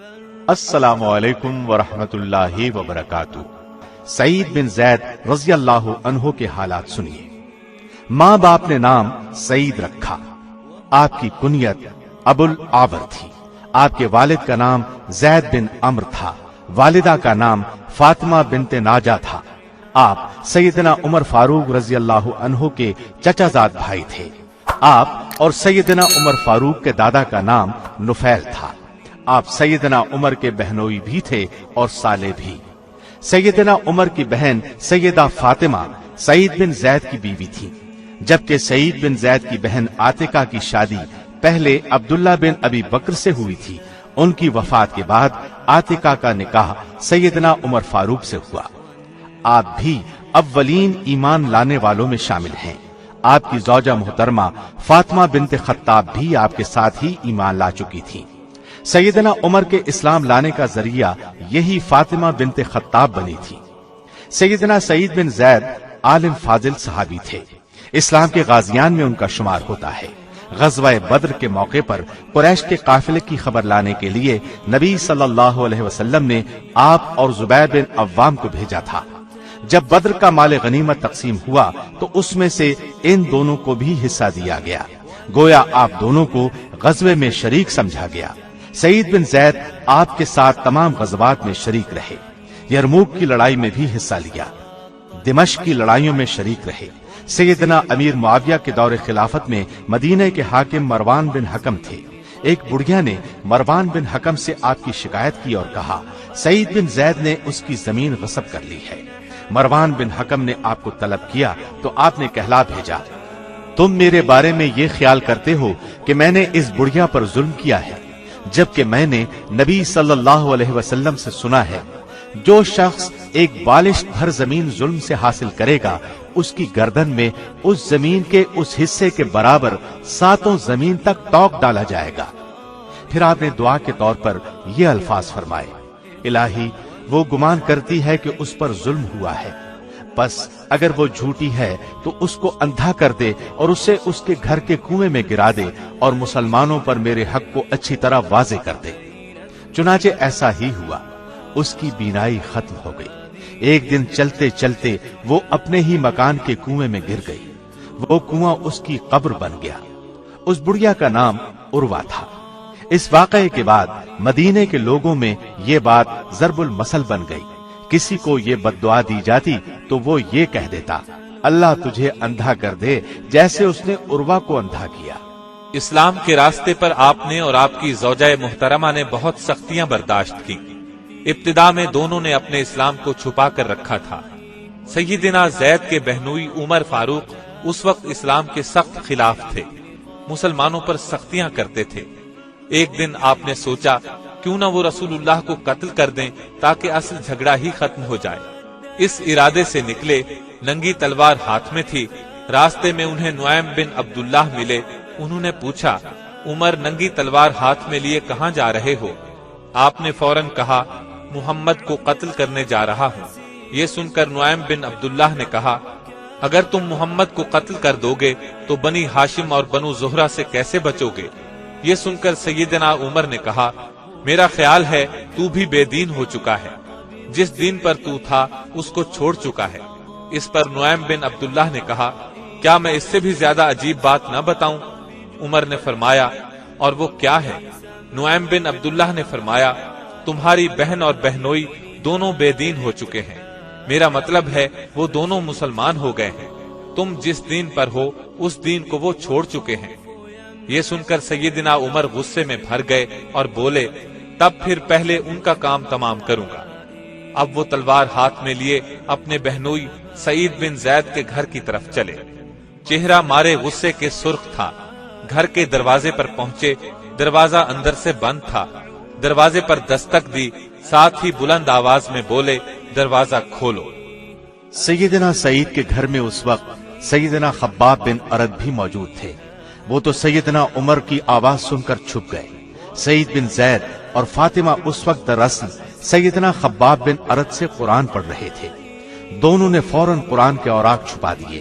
السلام علیکم ورحمۃ اللہ وبرکاتہ۔ سعید بن زید رضی اللہ عنہ کے حالات سنیے۔ ماں باپ نے نام سعید رکھا۔ آپ کی کنیت ابو العاور تھی۔ آپ کے والد کا نام زید بن عمرو تھا۔ والدہ کا نام فاطمہ بنت ناجا تھا۔ آپ سیدنا عمر فاروق رضی اللہ عنہ کے چچا زاد بھائی تھے۔ آپ اور سیدنا عمر فاروق کے دادا کا نام نفیل تھا۔ آپ سیدنا عمر کے بہنوئی بھی تھے اور سالے بھی۔ سیدنا عمر کی بہن سیدہ فاطمہ سعید بن زید کی بیوی تھی، جبکہ سعید بن زید کی بہن عاتقہ کی شادی پہلے عبداللہ بن ابی بکر سے ہوئی تھی۔ ان کی وفات کے بعد عاتقہ کا نکاح سیدنا عمر فاروق سے ہوا۔ آپ بھی اولین ایمان لانے والوں میں شامل ہیں۔ آپ کی زوجہ محترمہ فاطمہ بنت خطاب بھی آپ کے ساتھ ہی ایمان لا چکی تھی۔ سیدنا عمر کے اسلام لانے کا ذریعہ یہی فاطمہ بنت خطاب بنی تھی۔ سیدنا سعید بن زید عالم فاضل صحابی تھے۔ اسلام کے غازیان میں ان کا شمار ہوتا ہے۔ غزوہ بدر کے موقع پر قریش کے قافلے کی خبر لانے کے لیے نبی صلی اللہ علیہ وسلم نے آپ اور زبیر بن عوام کو بھیجا تھا۔ جب بدر کا مال غنیمت تقسیم ہوا تو اس میں سے ان دونوں کو بھی حصہ دیا گیا، گویا آپ دونوں کو غزوے میں شریک سمجھا گیا۔ سعید بن زید آپ کے ساتھ تمام غزوات میں شریک رہے۔ یرموک کی لڑائی میں بھی حصہ لیا، دمشق کی لڑائیوں میں شریک رہے۔ سیدنا امیر معاویہ کے دور خلافت میں مدینہ کے حاکم مروان بن حکم تھے۔ ایک بڑھیا نے مروان بن حکم سے آپ کی شکایت کی اور کہا سعید بن زید نے اس کی زمین غصب کر لی ہے۔ مروان بن حکم نے آپ کو طلب کیا تو آپ نے کہلا بھیجا، تم میرے بارے میں یہ خیال کرتے ہو کہ میں نے اس بڑھیا پر ظلم کیا ہے، جبکہ میں نے نبی صلی اللہ علیہ وسلم سے سنا ہے جو شخص ایک بالشت بھر زمین ظلم سے حاصل کرے گا اس کی گردن میں اس زمین کے اس حصے کے برابر 7 زمین تک ٹوک ڈالا جائے گا۔ پھر آپ نے دعا کے طور پر یہ الفاظ فرمائے، الہی وہ گمان کرتی ہے کہ اس پر ظلم ہوا ہے، بس اگر وہ جھوٹی ہے تو اس کو اندھا کر دے اور اسے اس کے گھر کے کنویں میں گرا دے اور مسلمانوں پر میرے حق کو اچھی طرح واضح کر دے۔ چنانچہ ایسا ہی ہوا، اس کی بینائی ختم ہو گئی۔ ایک دن چلتے چلتے وہ اپنے ہی مکان کے کنویں میں گر گئی۔ وہ کنواں اس کی قبر بن گیا۔ اس بڑھیا کا نام عروہ تھا۔ اس واقعے کے بعد مدینے کے لوگوں میں یہ بات ضرب المثل بن گئی۔ کسی کو یہ بد دعا دی جاتی تو وہ یہ کہہ دیتا، اللہ تجھے اندھا کر دے جیسے اس نے عروہ کو اندھا کیا۔ اسلام کے راستے پر آپ نے اور آپ کی زوجہ محترمہ نے بہت سختیاں برداشت کی۔ ابتدا میں دونوں نے اپنے اسلام کو چھپا کر رکھا تھا۔ سیدنا زید کے بہنوئی عمر فاروق اس وقت اسلام کے سخت خلاف تھے، مسلمانوں پر سختیاں کرتے تھے۔ ایک دن آپ نے سوچا کیوں نہ وہ رسول اللہ کو قتل کر دیں تاکہ اصل جھگڑا ہی ختم ہو جائے۔ اس ارادے سے نکلے، ننگی تلوار ہاتھ میں تھی۔ راستے میں انہیں نعیم بن عبداللہ ملے۔ انہوں نے پوچھا، عمر ننگی تلوار ہاتھ میں لیے کہاں جا رہے ہو؟ آپ نے فوراً کہا، محمد کو قتل کرنے جا رہا ہوں۔ یہ سن کر نعیم بن عبداللہ نے کہا، اگر تم محمد کو قتل کر دو گے تو بنی ہاشم اور بنو زہرہ سے کیسے بچو گے؟ یہ سن کر سیدنا عمر نے کہا، میرا خیال ہے تو بھی بے دین ہو چکا ہے، جس دین پر تو تھا اس کو چھوڑ چکا ہے۔ اس پر نعیم بن عبداللہ نے کہا، کیا میں اس سے بھی زیادہ عجیب بات نہ بتاؤں؟ عمر نے فرمایا، اور وہ کیا ہے؟ نعیم بن عبداللہ نے فرمایا، تمہاری بہن اور بہنوئی دونوں بے دین ہو چکے ہیں، میرا مطلب ہے وہ دونوں مسلمان ہو گئے ہیں، تم جس دین پر ہو اس دین کو وہ چھوڑ چکے ہیں۔ یہ سن کر سیدنا عمر غصے میں بھر گئے اور بولے، تب پھر پہلے ان کا کام تمام کروں گا۔ اب وہ تلوار ہاتھ میں لیے اپنے بہنوئی سعید بن زید کے گھر کی طرف چلے۔ چہرہ مارے غصے کے سرخ تھا۔ گھر کے دروازے پر پہنچے، دروازہ اندر سے بند تھا۔ دروازے پر دستک دی، ساتھ ہی بلند آواز میں بولے، دروازہ کھولو۔ سیدنا سعید کے گھر میں اس وقت سیدنا خباب بن ارد بھی موجود تھے۔ وہ تو سیدنا عمر کی آواز سن کر چھپ گئے۔ سعید بن زید اور فاطمہ اس وقت دراصل سیدنا خباب بن ارد سے قرآن پڑھ رہے تھے۔ دونوں نے فوراً قرآن کے اوراق چھپا دیے۔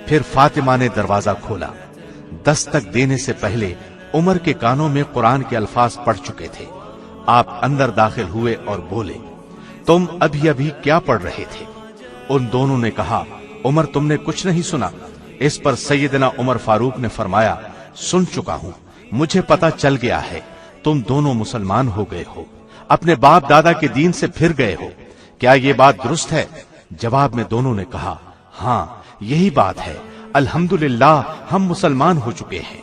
پھر فاطمہ نے دروازہ کھولا۔ دستک دینے سے پہلے عمر کے کانوں میں قرآن کے الفاظ پڑھ چکے تھے۔ آپ اندر داخل ہوئے اور بولے، تم ابھی ابھی کیا پڑھ رہے تھے؟ ان دونوں نے کہا، عمر تم نے کچھ نہیں سنا؟ اس پر سیدنا عمر فاروق نے فرمایا، سن چکا ہوں، مجھے پتا چل گیا ہے، تم دونوں مسلمان ہو گئے ہو، اپنے باپ دادا کے دین سے پھر گئے ہو، کیا یہ بات درست ہے؟ جواب میں دونوں نے کہا، ہاں یہی بات ہے، الحمدللہ ہم مسلمان ہو چکے ہیں۔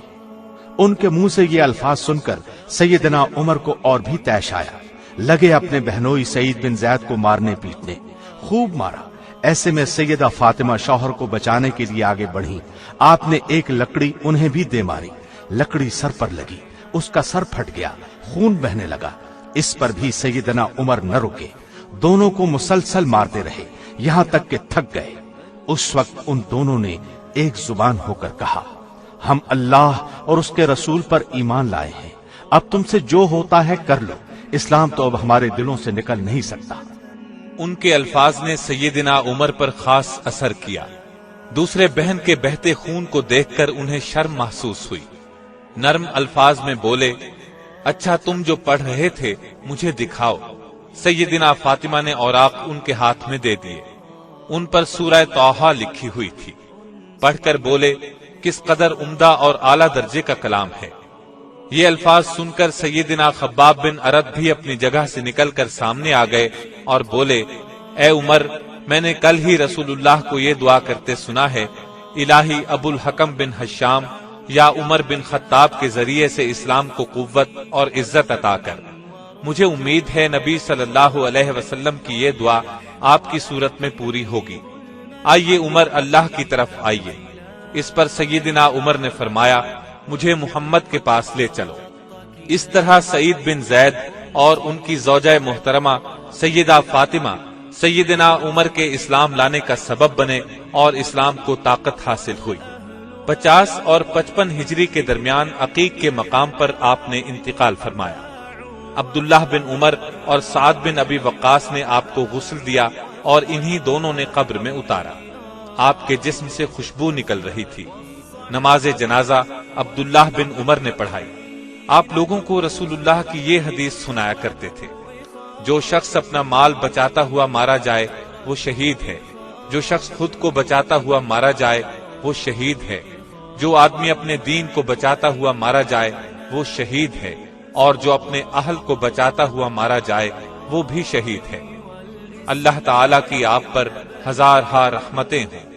ان کے منہ سے یہ الفاظ سن کر سیدنا عمر کو اور بھی طیش آیا، لگے اپنے بہنوئی سعید بن زید کو مارنے پیٹنے، خوب مارا۔ ایسے میں سیدہ فاطمہ شوہر کو بچانے کے لیے آگے بڑھی، آپ نے ایک لکڑی انہیں بھی دے ماری، لکڑی سر پر لگی، اس کا سر پھٹ گیا، خون بہنے لگا۔ اس پر بھی سیدنا عمر نہ رکے، دونوں کو مسلسل مارتے رہے یہاں تک کہ تھک گئے۔ اس وقت ان دونوں نے ایک زبان ہو کر کہا، ہم اللہ اور اس کے رسول پر ایمان لائے ہیں، اب تم سے جو ہوتا ہے کر لو، اسلام تو اب ہمارے دلوں سے نکل نہیں سکتا۔ ان کے الفاظ نے سیدنا عمر پر خاص اثر کیا۔ دوسرے بہن کے بہتے خون کو دیکھ کر انہیں شرم محسوس ہوئی۔ نرم الفاظ میں بولے، اچھا تم جو پڑھ رہے تھے مجھے دکھاؤ۔ سیدنا فاطمہ نے اوراق ان کے ہاتھ میں دے دیے، ان پر سورہ طٰہٰ لکھی ہوئی تھی۔ پڑھ کر بولے، کس قدر عمدہ اور اعلیٰ درجے کا کلام ہے۔ یہ الفاظ سن کر سیدنا خباب بن ارد بھی اپنی جگہ سے نکل کر سامنے آ گئے اور بولے، اے عمر، میں نے کل ہی رسول اللہ کو یہ دعا کرتے سنا ہے، الہی ابو الحکم بن حشام یا عمر بن خطاب کے ذریعے سے اسلام کو قوت اور عزت عطا کر۔ مجھے امید ہے نبی صلی اللہ علیہ وسلم کی یہ دعا آپ کی صورت میں پوری ہوگی۔ آئیے عمر، اللہ کی طرف آئیے۔ اس پر سیدنا عمر نے فرمایا، مجھے محمد کے پاس لے چلو۔ اس طرح سعید بن زید اور ان کی زوجہ محترمہ سیدہ فاطمہ سیدنا عمر کے اسلام لانے کا سبب بنے اور اسلام کو طاقت حاصل ہوئی۔ 50 اور 55 ہجری کے درمیان عقیق کے مقام پر آپ نے انتقال فرمایا۔ عبداللہ بن عمر اور سعد بن ابی وقاص نے آپ کو غسل دیا اور انہی دونوں نے قبر میں اتارا۔ آپ کے جسم سے خوشبو نکل رہی تھی۔ نماز جنازہ عبداللہ بن عمر نے پڑھائی۔ آپ لوگوں کو رسول اللہ کی یہ حدیث سنایا کرتے تھے، جو شخص اپنا مال بچاتا ہوا مارا جائے وہ شہید ہے، جو شخص خود کو بچاتا ہوا مارا جائے وہ شہید ہے، جو آدمی اپنے دین کو بچاتا ہوا مارا جائے وہ شہید ہے، اور جو اپنے اہل کو بچاتا ہوا مارا جائے وہ بھی شہید ہے۔ اللہ تعالیٰ کی آپ پر ہزارہا رحمتیں ہوں۔